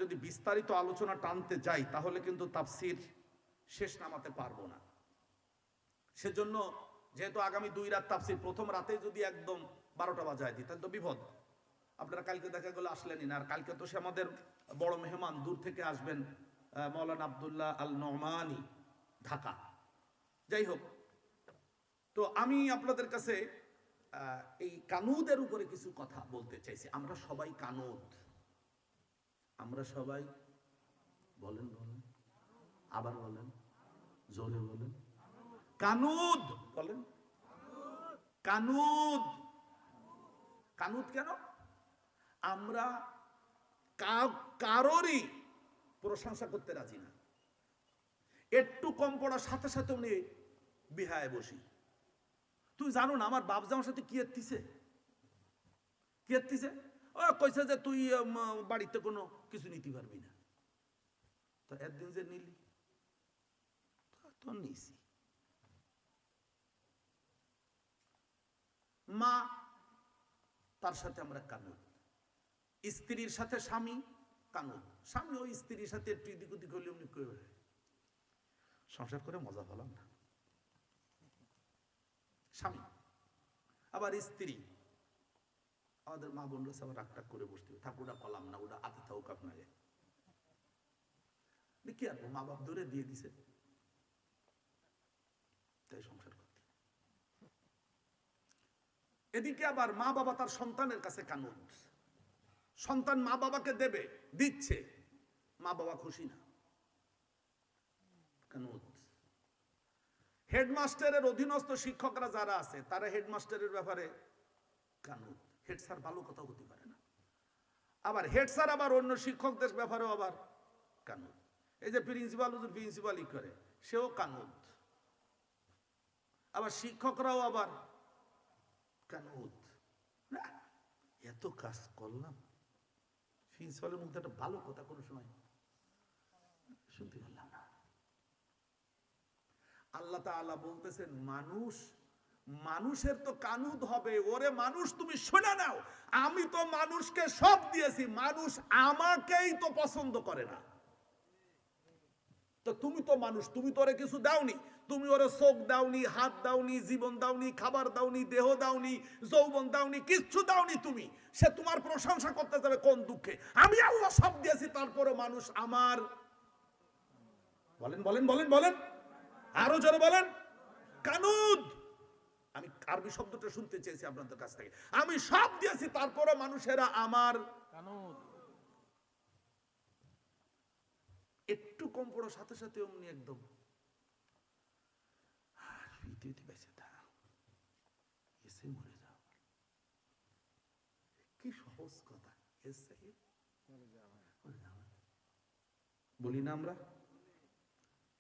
যদি বিস্তারিত আলোচনা টানতে যাই তাহলে কিন্তু তাফসির শেষ নামাতে পারবো না। সেজন্য যেহেতু আগামী 2 রাত তাফসির, প্রথম রাতে যদি একদম 12টা বাজায় দিই তাহলে তো বিপদ। আপনারা কালকে দেখা গেলো আসলেনই না, আর কালকে তো সে আমাদের বড় মেহমান, দূর থেকে আসবেন মৌলানা আব্দুল্লাহ আল নোমানী, ঢাকা। যাই হোক, তো আমি আপনাদের কাছে এই কানুদের উপরে কিছু কথা বলতে চাইছি। আমরা সবাই কানুদ, আমরা সবাই বলেন বলেন, আবার বলেন, জোরে বলেন, কানুদ বলেন, কানুদ। কানুদ কেন? আমরা কারোরই প্রশংসা করতে রাজি না। একটু কম পড়ার সাথে সাথে উনি বিহায় বসি। তুই জানো না আমার বাপ জামার সাথে কি এত্তিছে, কি এত্তিছে? ও কইছে যে তুই বাড়িতে কোনো কিছু নিতে পারবি না। তো একদিন যে নিলি তো নিছি। মা, তার সাথে আমরা কানুদ। স্ত্রীর সাথে স্বামী কানুদ। স্বামী ওই স্ত্রীর সাথে একটু এদিক ওদিক হলে উনি সংসার করে মজা পেলাম না। স্বামী আবার স্ত্রী, আমাদের মা বোনরা সব রাগটাগ করে বসতে হবে, থাক ওটা কলাম না, ওটা আতি থাকুক আপনাকে, কি আর মা বাপ ধরে দিয়ে দিছে, তাই সংসার করতে। এদিকে আবার মা বাবা তার সন্তানের কাছে কানুদ। সন্তান মা বাবাকে দেবে, দিচ্ছে, মা বাবা খুশি না, কানুদ। হেডমাস্টারের অধীনস্থ শিক্ষকরা যারা আছে তারা হেডমাস্টারের ব্যাপারে কানুদ। হেড স্যার ভালো কথা হতে পারে না, আবার হেড স্যার আবার অন্য শিক্ষকদের ব্যাপারেও আবার কানুদ। এই যে প্রিন্সিপাল হুজুর প্রিন্সিপালই করে, সেও কানুদ। আবার শিক্ষকরাও আবার কানুদ। না, এত কাজ করলাম, প্রিন্সিপালের মধ্যে একটা ভালো কথা কোনো সময় শুনতে পারলাম না। আল্লাহ তাআলা বলতেছেন মানুষ, মানুষের তো কানুদ হবে। ওরে মানুষ তুমি শুনে নাও, আমি তো মানুষকে সব দিয়েছি, মানুষ আমাকেই তো পছন্দ করে না। তো তুমি তো মানুষ, তুমি তো ওরে কিছু দাওনি, তুমি ওরে চোখ দাওনি, হাত দাওনি, জীবন দাওনি, খাবার দাওনি, দেহ দাওনি, যৌবন দাওনি, কিচ্ছু দাওনি তুমি। সে তোমার প্রশংসা করতে যাবে কোন দুঃখে? আমি আল্লাহ সব দিয়েছি, তারপরে মানুষ আমার। বলেন বলেন বলেন বলেন, আরো জোরে বলেন, কানুদ। আমি আরবি শব্দটা শুনতে চেয়েছি আপনাদের কাছ থেকে। আমি সব দিয়েছি, তারপরে মানুষেরা আমার কানুদ। একটু কম পড়ার সাথে সাথে অমনি একদম মরে যাও। কি সহজ কথা, বলি না আমরা?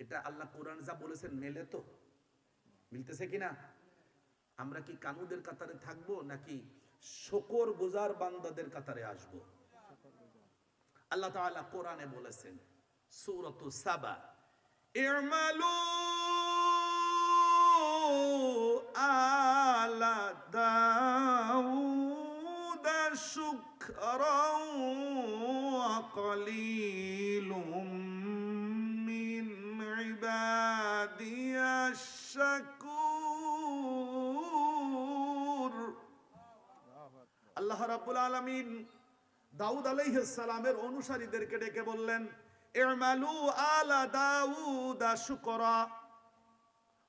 এটা আল্লাহ কোরআন যা বলেছেন মেলে তো, মিলতেছে কিনা? আমরা কি কানুদের কাতারে থাকবো নাকি শুকর গুজার বান্দাদের কাতারে আসবো? আল্লাহ তাআলা কোরআনে বলেছেন সূরাতুস সাবা, ই'মালু আলা দাউদা শুকরান ওয়া কালীলুম মিন ইবাদিয়াশ শাকুর। আল্লাহ রাব্বুল আলামিন দাউদ আলাইহিস সালামের অনুসারীদেরকে ডেকে বললেন, ই'মালু আলা দাউদা শুকরা,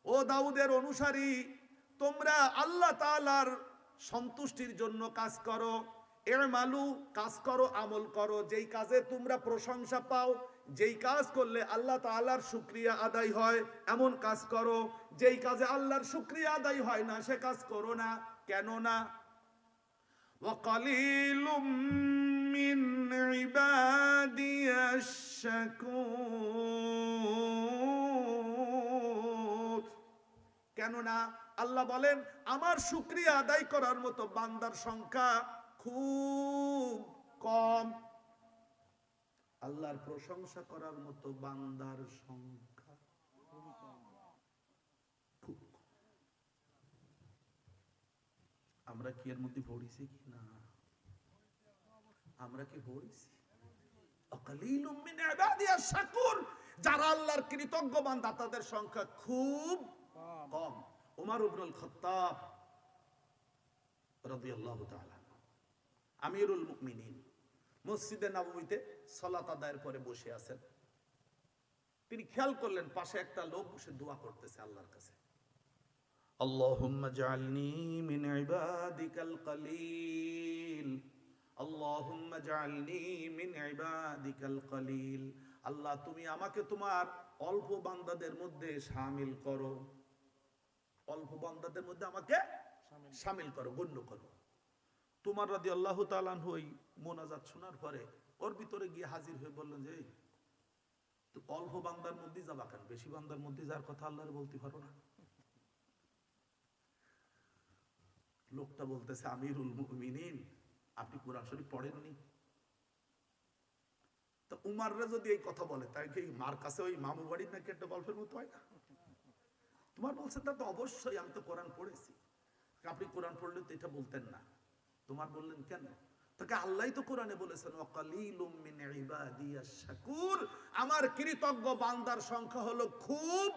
ও দাউদের অনুসারী, তোমরা আল্লাহ তাআলার সন্তুষ্টির জন্য কাজ করো। ই'মালু, কাজ করো, আমল করো, যেই কাজে তোমরা প্রশংসা পাও, যেই কাজ করলে আল্লাহ তাআলার শুকরিয়া আদায় হয় এমন কাজ করো। যেই কাজে আল্লাহর শুকরিয়া আদায় হয় না সে কাজ করো না। কেন না? ওয়া কালীলুম মিন ইবাদিয়াশ শাকুর। কেননা আল্লাহ বলেন আমার শুকরিয়া আদায় করার মতো বান্দার সংখ্যা খুব কম। আল্লাহর প্রশংসা করার মতো বান্দার সংখ্যা খুব কম। আমরা কি এর মধ্যে পড়েছি কি না? আমরা কি পড়েছি? কালিলুম মিন ইবাদিয়াশ শাকুর, যারা আল্লাহর কৃতজ্ঞ বান্দা তাদের সংখ্যা খুব কম। ওমর ইবনুল খাত্তাব রাদিয়াল্লাহু তাআলা আমিরুল মুমিনিন মসজিদে নববীতে সালাত আদায়ের পরে বসে আছেন। তিনি খেয়াল করলেন পাশে একটা লোক বসে দোয়া করতেছে আল্লাহর কাছে, আল্লাহুম্মা জাআলনি মিন ইবাদিকাল কলিল, আল্লাহুম্মা জাআলনি মিন ইবাদিকাল কলিল। আল্লাহ তুমি আমাকে তোমার অল্প বান্দাদের মধ্যে শামিল করো, অল্প বান্দাদের মধ্যে আমাকে শামিল করো, গণ্য করো। তোমার রাদিয়াল্লাহু তাআলা আনহু ওই মোনাজাত শোনার পরে ওর ভিতরে গিয়ে হাজির হয়ে বললেন যে তো অল্প বান্দার মধ্যে যাবা কেন, বেশি বান্দার মধ্যে যার কথা আল্লাহর বলতে পারো না? লোকটা বলতেছে আমিরুল মুমিনিন আপনি কোরআন শরীফ পড়েননি? তো উমাররা যদি এই কথা বলে তাই কি মার কাছে ওই মামু বাড়ির নাকি একটা গল্পের মতো হয় না? তোমার বলছে তা তো অবশ্যই আমি তো কোরআন পড়েছি। আপনি কোরআন পড়লে তো এটা বলতেন না। তোমার বললেন কেন? তাকে আল্লাহই তো কোরআনে বলেছেন ওয়াকালিলুম মিন ইবাদিয়াশ শাকুর, আমার কৃতজ্ঞ বান্দার সংখ্যা হলো খুব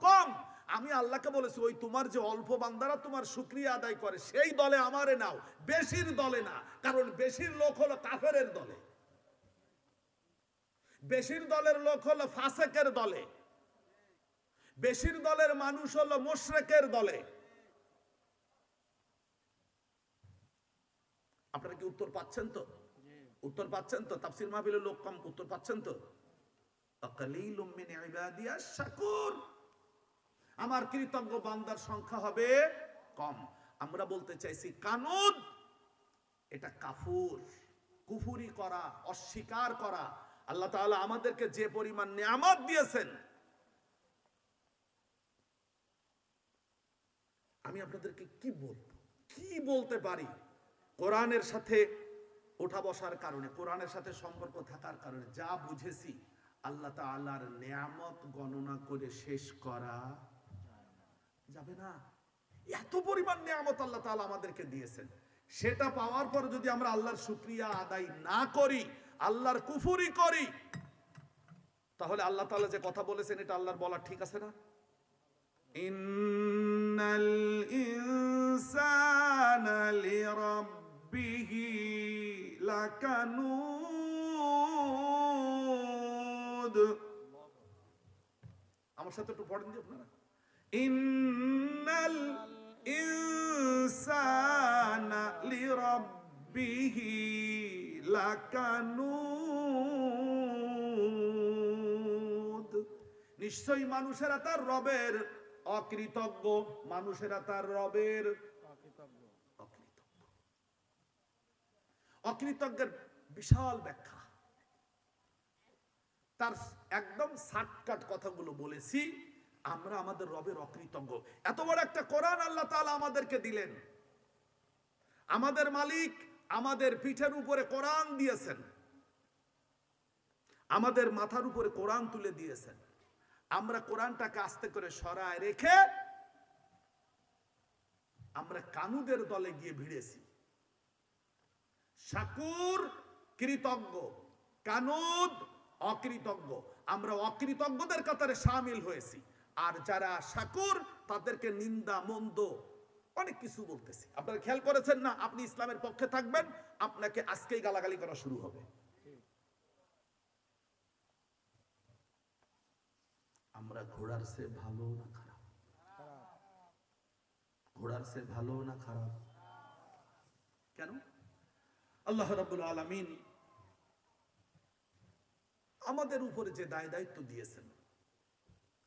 কম। আমি আল্লাহকে বলেছি ওই তোমার যে অল্প বান্দারা তোমার শুকরিয়া আদায় করে সেই দলে আমারে নাও, বেশির দলে না। কারণ বেশির লোক হলো কাফেরের দলে, বেশির দলের লোক হলো ফাসেকের দলে, বেশির দলের মানুষ হলো মুশরিকের দলে। আপনারা কি উত্তর পাচ্ছেন তো? উত্তর পাচ্ছেন তো? তাফসীর মাহফিলের লোক কম, উত্তর পাচ্ছেন তো? আকালিলুম মিন ইবাদিয়াশ শাকুর, আমার কৃতজ্ঞ বান্দার সংখ্যা হবে কম। আমরা বলতে চাইছি কানুদ এটা কাফুর, কুফরি করা, অস্বীকার করা। আল্লাহ তাআলা আমাদেরকে যে পরিমাণ নিয়ামত দিয়েছেন, আমি আপনাদেরকে কি বলবো, কি বলতে পারি? কোরআনের সাথে ওঠা বসার কারণে, কোরআনের সাথে সম্পর্ক থাকার কারণে যা বুঝেছি, আল্লাহ তাআলার নিয়ামত গণনা করে শেষ করা যাবে না। এত পরিমাণ নিয়ামত আল্লাহ তাআলা আমাদেরকে দিয়েছেন, সেটা পাওয়ার পর যদি আমরা আল্লাহর শুকরিয়া আদায় না করি, আল্লাহর কুফরি করি, তাহলে আল্লাহ তাআলা যে কথা বলেছেন এটা আল্লাহর বলা ঠিক আছে না? ইন্নাল ইনসানা লিরাব্বিহি লাকানুদ। আমার সাথে একটু পড়েন দি আপনারা, ইন্নাল ইনসানা লিরাব্বিহি লাকানুদ। নিশ্চয়ই মানুষেরা তার রবের অকৃতজ্ঞ, মানুষেরা তার রবের অকৃতজ্ঞ। অকৃতজ্ঞের বিশাল ব্যাখ্যা, তার একদম শর্টকাট কথাগুলো বলেছি। আমরা আমাদের রবের অকৃতজ্ঞ। এত বড় একটা কোরআন আল্লাহ তাআলা আমাদেরকে দিলেন, আমাদের মালিক আমাদের পিঠের উপরে কোরআন দিয়েছেন, আমাদের মাথার উপরে কোরআন তুলে দিয়েছেন। আমরা কোরআনটাকে আস্তে করে সরায় রেখে আমরা কানুদের দলে গিয়ে ভিড়েছি। শাকুর কৃতজ্ঞ, কানুদ অকৃতজ্ঞ। আমরা অকৃতজ্ঞদের কাতারে শামিল হয়েছি। আর যারা শাকুর তাদেরকে নিন্দা মন্দ অনেক কিছু বলতেছি। আপনারা খেয়াল করেছেন না? আপনি ইসলামের পক্ষে থাকবেন, আপনাকে আজকেই গালাগালি করা শুরু হবে। আমরা ঘোড়ার চেয়ে ভালো না খারাপ? ঘোড়ার চেয়ে ভালো না খারাপ? কেন? আল্লাহ রাব্বুল আলামিন আমাদের উপরে যে দায় দায়িত্ব দিয়েছেন,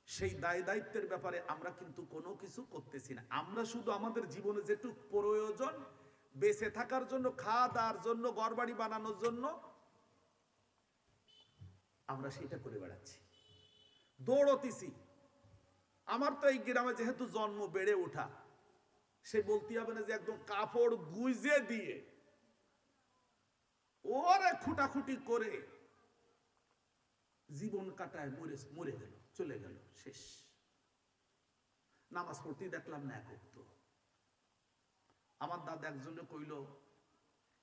সেই দায় দায়িত্বের ব্যাপারে আমরা কিন্তু কোনো কিছু করতেছি না। আমরা শুধু আমাদের জীবনে যেটুকু প্রয়োজন, বেঁচে থাকার জন্য, খাওয়া দাওয়ার জন্য, ঘরবাড়ি বানানোর জন্য আমরা সেটা করে বেড়াচ্ছি, দৌড়তেছি। আমার তো এই গ্রামে যেহেতু জন্ম, বেড়ে ওঠা, সে বলতে হবে না যে একদম কাপড় গুঁজে দিয়ে ওরে খুঁটাখুটি করে জীবন কাটায় মরে গেল, চলে গেল, শেষ। নামাজ পড়তেই দেখলাম না এক ওয়াক্ত। আমার দাদা একজনে কইল,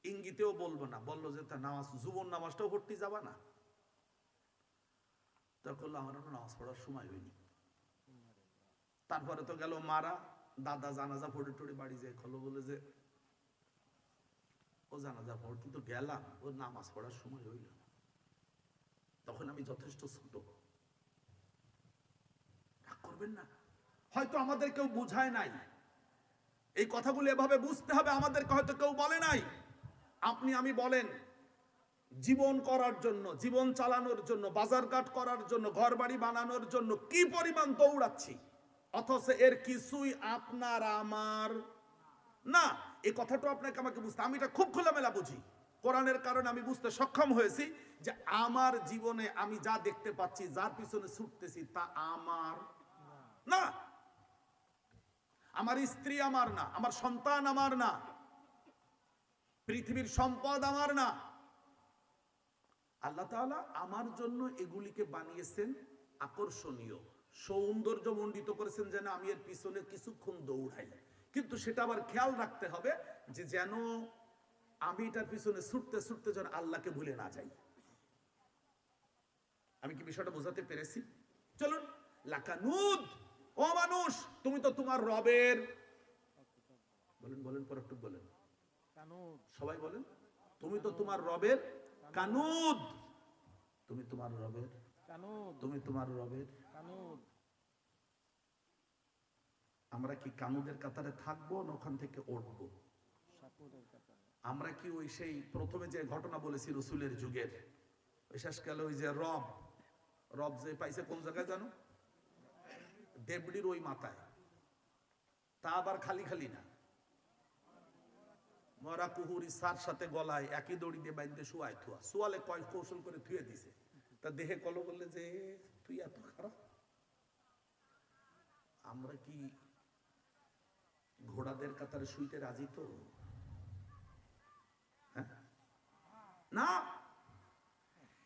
ইঙ্গিতেও বলবো না, বললো যে তা নামাজ, জীবন নামাজটাও পড়তে যাবা না? তখন আমার নামাজ পড়ার সময় হয়নি। তারপরে তো গেল মারা, দাদা জানাজা পড়ে টড়ে বাড়ি যায় খলো বলে যে ও জানাজা পড়, কিন্তু গেলাম ও নামাজ পড়ার সময় হইল না। তখন আমি যথেষ্ট ছোট। করবেন না, হয়তো আমাদের কেউ বুঝায় নাই, এই কথাগুলো এভাবে বুঝতে হবে, আমাদেরকে হয়তো কেউ বলে নাই। আপনি আমি বলেন, জীবন করার জন্য, জীবন চালানোর জন্য, বাজারঘাট করার জন্য, ঘর বাড়ি বানানোর জন্য কি পরিমাণ দৌড়াচ্ছি, অথচ এর কিছুই আপনার আমার না। এই কথাটা আপনাকে আমাকে বুঝতে, আমি এটা খুব খোলামেলা বুঝি, কোরআনের কারণে আমি বুঝতে সক্ষম হয়েছি যে আমার জীবনে আমি যা দেখতে পাচ্ছি, যার পিছনে ছুটতেছি তা আমার না। আমার স্ত্রী আমার না, আমার সন্তান আমার না, পৃথিবীর সম্পদ আমার না। আল্লাহ তাআলা আমার জন্য এগুলিকে বানিয়েছেন আকর্ষণীয়, সৌন্দর্যমণ্ডিত করেছেন, যেন আমি এর পিছনে কিছুক্ষণ দৌড়াই। কিন্তু সেটা আবার খেয়াল রাখতে হবে যে যেন আমি এটার পিছনে ছুটতে ছুটতে যেন আল্লাহকে ভুলে না যাই। আমি কি বিষয়টা বোঝাতে পেরেছি? চলুন, লাকানুদ, ও মানুষ, তুমি তো তোমার রবের, বলেন বলেন পরটুক বলেন, কানুদ, সবাই বলেন, তুমি তো তোমার রবের কানুদ, তুমি তোমার রবের কানুদ, তুমি তোমার রবের কানুদ। আমরা কি কানুদের কাতারে থাকবো না ওখান থেকে উঠবো? আমরা কি ওই সেই প্রথমে যে ঘটনা বলেছি রসুলের যুগের, শেষকালে ওই যে রব, রব যে পাইছে কোন জায়গায় জানো? দেবড়ির ওই মাথায়, তা আবার খালি খালি না, মরা কুহুরি সার সাথে গলায় একই দড়ি দিয়ে বাইন্ধে শুয়ায় থুয়া, শুয়ালে কয় কৌশল করে থুয়ে দিছে, তা দেহে কলো বললে যে তুই এত খারাপ। আমরা কি ঘোড়াদের কাতারে শুইতে রাজি তো? না।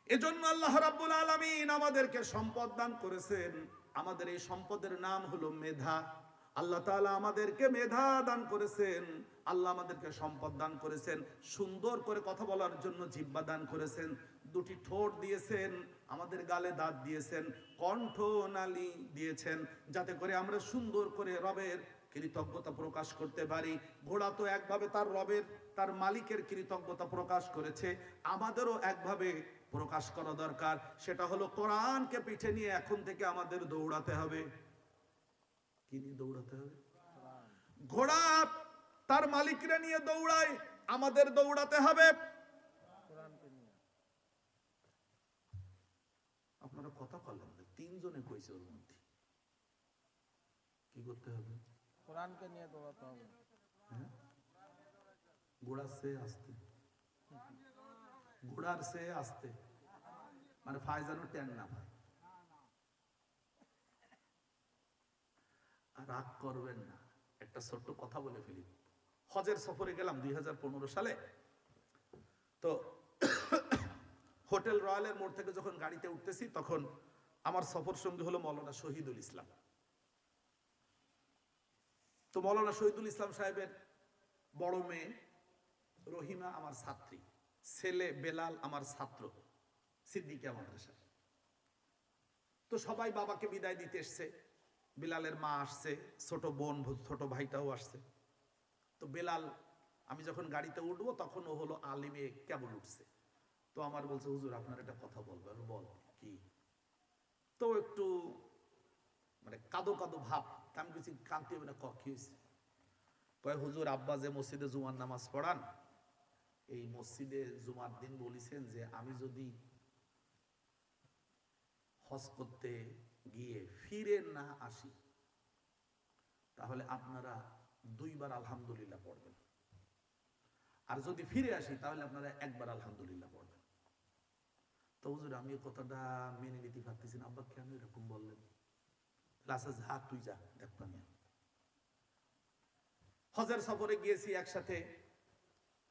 এজন্য আল্লাহ রাব্বুল আলামিন আমাদেরকে সম্পদ দান করেছেন, আমাদের এই সম্পদের নাম হলো মেধা। আল্লাহ তাআলা আমাদেরকে মেধা দান করেছেন, আল্লাহ আমাদেরকে সম্পদ দান করেছেন, সুন্দর করে কথা বলার জন্য জিহ্বা দান করেছেন, দুটি ঠোঁট দিয়েছেন, আমাদের গালে দাঁত দিয়েছেন, কণ্ঠ নালী দিয়েছেন, যাতে করে আমরা সুন্দর করে রবের কৃতজ্ঞতা প্রকাশ করতে পারি। ঘোড়া তো একভাবে তার রবের, তার মালিকের কৃতজ্ঞতা প্রকাশ করেছে, আমাদেরও একভাবে প্রকাশ করা দরকার, সেটা হলো কোরআনকে পিঠে নিয়ে এখন থেকে আমাদের দৌড়াতে হবে। কি নিয়ে দৌড়াতে হবে? ঘোড়া তার মালিকরা নিয়ে দৌড়ায়, আমাদের দৌড়াতে হবে কোরআনকে নিয়ে। আপনারা কথা বললেন না, তিনজনে কইছে ওর মধ্যে কি করতে হবে? কোরআনকে নিয়ে দৌড়াতে হবে। ঘোড়ার সে আসতে, ঘোড়ার সে আসতে, মানে ফায়জানো টেন না ভাই, রাগ করবেন না। একটা ছোট্ট কথা বলে ফেলি। হজের সফরে গেলাম 2015 সালে, তো হোটেল রয়্যালের মোড় থেকে যখন গাড়িতে উঠতেছি, তখন আমার সফর সঙ্গী হলো মৌলানা শহীদুল ইসলাম। তো মৌলানা শহীদুল ইসলাম সাহেবের বড় মেয়ে রহিমা আমার ছাত্রী, ছেলে বেলাল আমার ছাত্র সিদ্দিকিয়া মাদ্রাসার। তো সবাই বাবাকে বিদায় দিতে এসছে, বেলালের মা আসছে, ছোট বোন ছোট ভাইটাও আসছে। তো বেলাল, আমি যখন গাড়িতে উঠবো তখন ও হলো আলিমে কেবল উঠছে, তো আমার বলছে হুজুর আপনার একটা কথা বলবো। আমি বল কি? তো একটু মানে কাদো কাদো ভাব, আমি কিছু কাঁদতে হবে না, কি হয়েছে? কয় হুজুর, আব্বা যে মসজিদে জুমার নামাজ পড়ান, এই মসজিদে জুমার দিন বলেছেন যে আমি যদি হজ করতে গিয়ে ফিরে না আসি, তাহলে আপনারা 2 বার আলহামদুলিল্লাহ পড়বেন, আর যদি ফিরে আসি তাহলে আপনারা 1 বার আলহামদুলিল্লাহ পড়বেন। তো হুজুর আমি এই কথাটা মেনে নিতে পারতেছি না। আব্বা কেন এরকম বললেন? আচ্ছা যা, তুই যা, দেখবো আমি। হজের সফরে গিয়েছি একসাথে,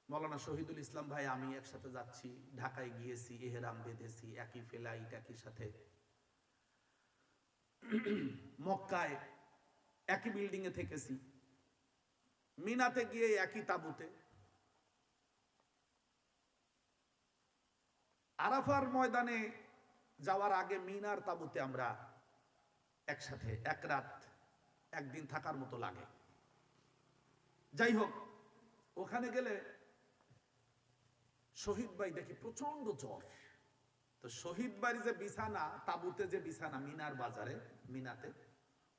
মৌলানা শহীদুল ইসলাম ভাই আমি একসাথে যাচ্ছি, ঢাকায় গিয়েছি, এহরাম বেঁধেছি, একই ফ্লাইট একই সাথে, মক্কায় একই বিল্ডিং এ থেকেছি, মিনাতে গিয়ে একই তাবুতে, আরাফার ময়দানে যাওয়ার আগে মিনার তাবুতে আমরা একসাথে এক রাত একদিন থাকার মতো লাগে। যাই হোক, ওখানে গেলে শহীদ ভাই দেখি প্রচন্ড জ্বর। তো শহীদ বাড়ি যে বিছানা, তাবুতে যে বিছানা মিনার বাজারে মিনাতে,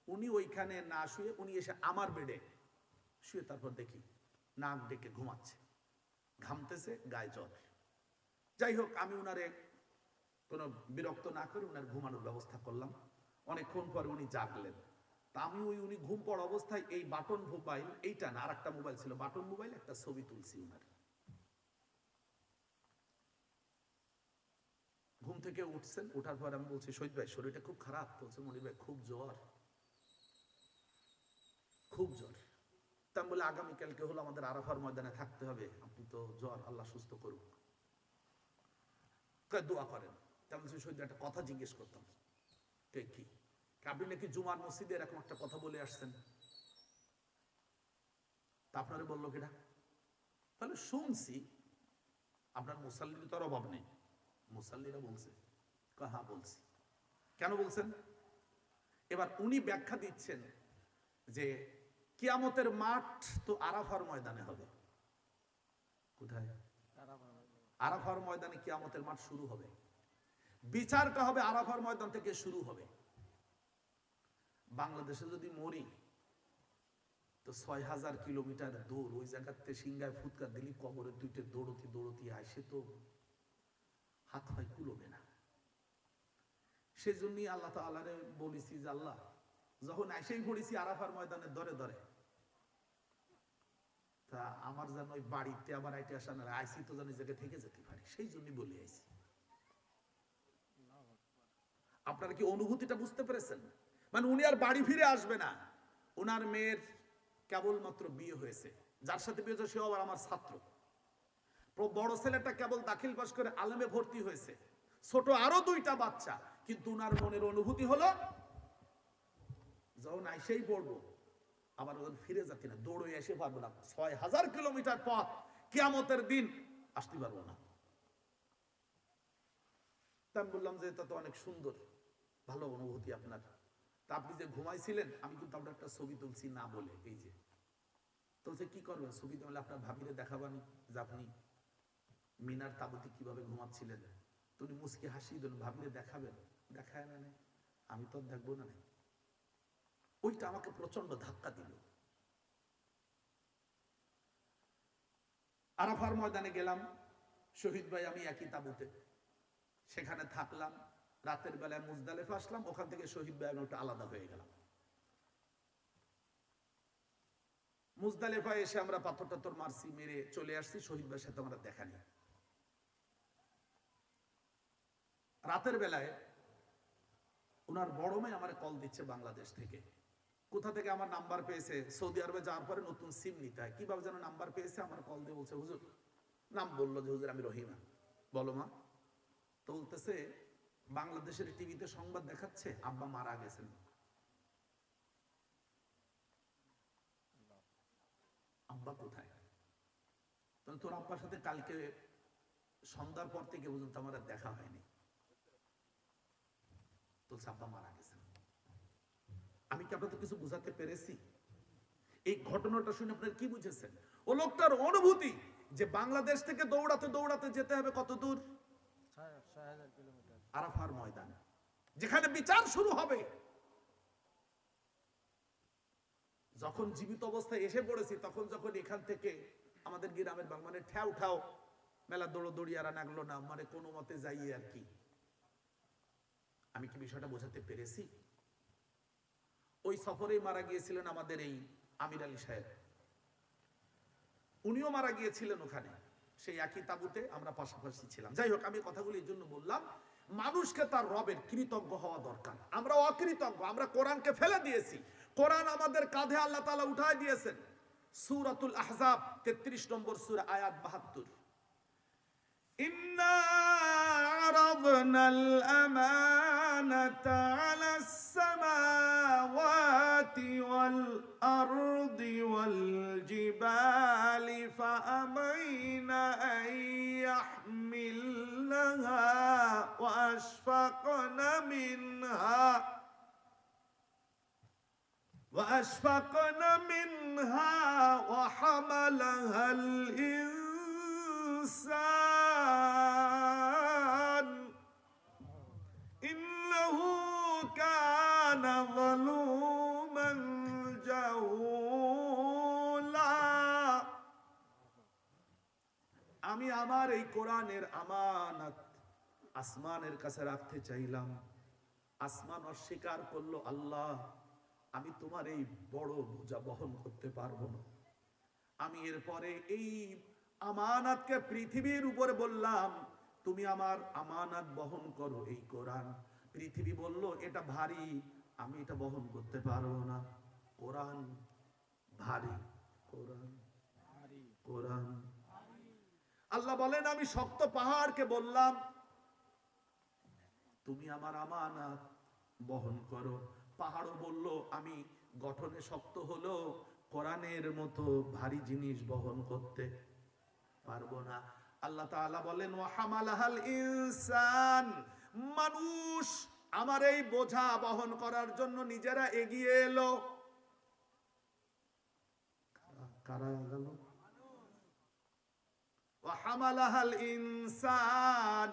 উনি ওইখানে না শুয়ে উনি এসে আমার বেডে শুয়ে তারপর দেখি নাক ডেকে ঘুমাচ্ছে, ঘামতেছে, গায়ে জ্বর। যাই হোক, আমি উনারে কোনো বিরক্ত না করে উনার ঘুমানোর ব্যবস্থা করলাম। অনেকক্ষণ পরে উনি জাগলেন। তা আমি উনি ঘুম পড়া অবস্থায় এই বাটন মোবাইল, এইটা না আরেকটা মোবাইল ছিল, বাটন মোবাইল, একটা ছবি তুলছি উনার। ঘুম থেকে উঠছেন, উঠার পর আমি বলছি, শহীদ ভাই শরীরটা খুব খারাপ। বলছে, মনির ভাই খুব জ্বর, খুব জ্বর। তা আমি বলে, আগামীকালকে হলো আমাদের আরাফার ময়দানে থাকতে হবে, আপনি তো জ্বর, আল্লাহ সুস্থ করুক, দোয়া করেন। তা বলছি, শহীদ একটা কথা জিজ্ঞেস করতাম। কি? আপনি নাকি জুমার মসজিদে এরকম একটা কথা বলে আসছেন, তা আপনারে বললো কিনা? তাহলে শুনছি, আপনার মুসাল্লির তো অভাব নেই। মুসাল্লিরা বলছে, হ্যাঁ বলছি। কেন বলছেন? এবার উনি ব্যাখ্যা দিচ্ছেন যে কিয়ামতের মাঠ তো আরাফার ময়দানে হবে। কোথায়? আরাফার ময়দানে কিয়ামতের মাঠ শুরু হবে, বিচারটা হবে আরাফার ময়দান থেকে শুরু হবে। বাংলাদেশে যদি মরি তো ৬,০০০ কিলোমিটার দূর, ওই জায়গাতে সিংহায় ফুৎকার দিলি কবরের দুইটা দৌড়তি দৌড়তি আসে, তো হাত হয় কুলোবে না। সেজন্যই আল্লাহ তাআলারে বলেছি যে আল্লাহ, যখন এসেই পড়েছি আরাফার ময়দানের দরে দরে, তা আমার যেন ওই বাড়িতে আবার আইতে আসা না, আইসি তো যেন জায়গায় থেকে যেতে পারি, সেই জন্যই বলে আইসি। আপনারা কি অনুভূতিটা বুঝতে পেরেছেন? মানে উনি আর বাড়ি ফিরে আসবে না। ওনার মেয়ের কেবলমাত্র বিয়ে হয়েছে, যার সাথে বিয়ে হয়েছে সেও আবার আমার ছাত্র। বড় ছেলেটা কেবল দাখিল পাস করে আলেমে ভর্তি হয়েছে, ছোট আরো দুইটা বাচ্চা। কিন্তু উনার মনের অনুভূতি হলো যখন আইসেই পড়বো আবার ওখান ফিরে যাচ্ছি না, দৌড়ে এসে পারবো না, ৬,০০০ কিলোমিটার পথ, কিয়ামতের দিন আসতে পারবো না। তা আমি বললাম যে এটা তো অনেক সুন্দর, ভালো অনুভূতি আপনার। তা আপনি যে ঘুমাইছিলেন, আমি কিন্তু আপনার একটা ছবি তুলছি না বলে, এই যে তুলছে, কি করবেন? ছবি তুললে আপনার ভাবিরে দেখাবেন যে আপনি মিনার তাবুতে কিভাবে ঘুমাচ্ছিলেন। তুমি মুসকে হাসি দেন, ভাবিরে দেখাবেন, দেখায় না, আমি তো দেখবো না। ওইটা আমাকে প্রচন্ড ধাক্কা দিল। আরাফার ময়দানে গেলাম, শহীদ ভাই আমি একই তাবুতে, সেখানে থাকলাম। রাতের বেলায় মুজদালিফা আসলাম, ওখান থেকে শহীদ ভাই আমি একটু আলাদা হয়ে গেলাম। মুজদালিফায় এসে আমরা পাথর টাথর মারছি, মেরে চলে আসছি। শহীদ ভাইয়ের সাথে আমরা দেখা নেই। রাতের বেলায় ওনার বড় মেয়ে আমার কল দিচ্ছে বাংলাদেশ থেকে। কোথা থেকে আমার নাম্বার পেয়েছে? সৌদি আরবে যাওয়ার পরে নতুন সিম নিতে হয়, কিভাবে যেন নাম্বার পেয়েছে, আমার কল দিয়ে বলছে, হুজুর, নাম বললো যে হুজুর আমি রহিমা। বলো মা। তো বলতেছে, বাংলাদেশের টিভিতে সংবাদ দেখাচ্ছে আব্বা মারা গেছেন। আব্বা কোথায়? তোর আব্বার সাথে কালকে সন্ধ্যার পর থেকে পর্যন্ত আমার দেখা হয়নি। তোর আব্বা মারা গেছেন। আমি কি আপনাদের কিছু বুঝাতে পেরেছি? এই ঘটনাটা শুনে আপনারা কি বুঝেছেন? ও লোকটার অনুভূতি যে বাংলাদেশ থেকে দৌড়াতে দৌড়াতে যেতে হবে কত দূর? ৬,০০০ কিলোমিটার। আরাফার ময়দান, যেখানে বিচার শুরু হবে। যখন জীবিত অবস্থায় এসে পড়েছি, তখন যখন এখান থেকে আমাদের গ্রামের মানে ঠ্যাও ঠাও মেলা দৌড়দৌড়ি আর নাগলো না, মানে কোনো মতে যাইয়ে আর কি। আমি কি বিষয়টা বোঝাতে পেরেছি? ওই সফরেই মারা গিয়েছিলেন আমাদের এই আমির আলী সাহেব, উনিও মারা গিয়েছিলেন ওখানে, সেই একই তাবুতে আমরা পাশাপাশি ছিলাম। যাই হোক, আমি কথাগুলো এই জন্য বললাম, মানুষকে তার রবের কৃতজ্ঞ হওয়া দরকার। আমরা অকৃতজ্ঞ, আমরা কোরআনকে ফেলে দিয়েছি। কোরআন আমাদের কাঁধে আল্লাহ তাআলা উঠায় দিয়েছেন। সূরাতুল আহজাব 33 নম্বর সূরা, আয়াত 72। ইন্না আরাদনাল আমানাতা আলাস সামাওয়াতি ওয়াল আরদি ওয়াল জিবালি ফাআমাইনা আন ইয়াহমিলনাহা وأشفقن منها وحملها الإنسان إنه كان ظلوما جهولا। আমি আমার এই কোরআনের আমানত আসমানের কাছে রাখতে চাইলাম, আসমান অস্বীকার করলো, আল্লাহ আমি তোমার এই বড় বোঝা বহন করতে পারবো না। আমি এরপরে এই আমানতকে পৃথিবীর উপরে বললাম, তুমি আমার আমানত বহন করো এই কোরআন। পৃথিবী বলল এটা ভারী, আমি এটা বহন করতে পারবো না। কোরআন ভারী, কোরআন। আল্লাহ বলেন আমি শক্ত পাহাড়কে বললাম তুমি আমার আমানত বহন করো। পাহাড়ও বলল আমি গঠনে শক্ত হলো কোরআনের মতো ভারী জিনিস বহন করতে পারবো না। আল্লাহ তাআলা বলেন ওয়া হামালাহাল ইনসান, মানুষ আমার এই বোঝা বহন করার জন্য নিজেরা এগিয়ে এলো। কারা গেল? ওয়া হামালাহাল ইনসান,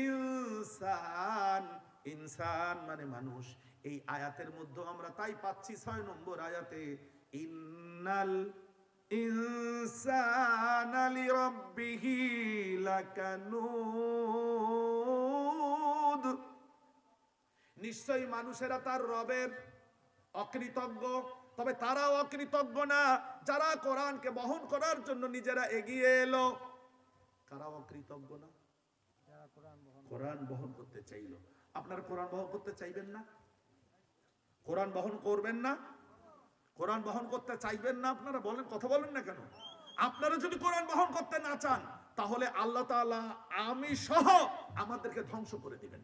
ইনসান, ইনসান মানে মানুষ। এই আয়াতের মধ্যে আমরা তাই পাচ্ছি 6 নম্বর আয়াতে ইন্নাল ইনসানা লিরাব্বিহি লাকানুদ, নিশ্চয়ই মানুষেরা তার রবের অকৃতজ্ঞ। তবে তারাও অকৃতজ্ঞ না যারা কোরআনকে বহন করার জন্য নিজেরা এগিয়ে এলো। কারাও অকৃতজ্ঞ না? কোরআন বহন করতে চাইলো। আপনারা কোরআন বহন করতে চাইবেন না? কোরআন বহন করবেন না? কোরআন বহন করতে চাইবেন না? আপনারা বলেন, কথা বলেন না কেন? আপনারা যদি কোরআন বহন করতে না চান তাহলে আল্লাহ তাআলা আমি সহ আমাদেরকে ধ্বংস করে দিবেন।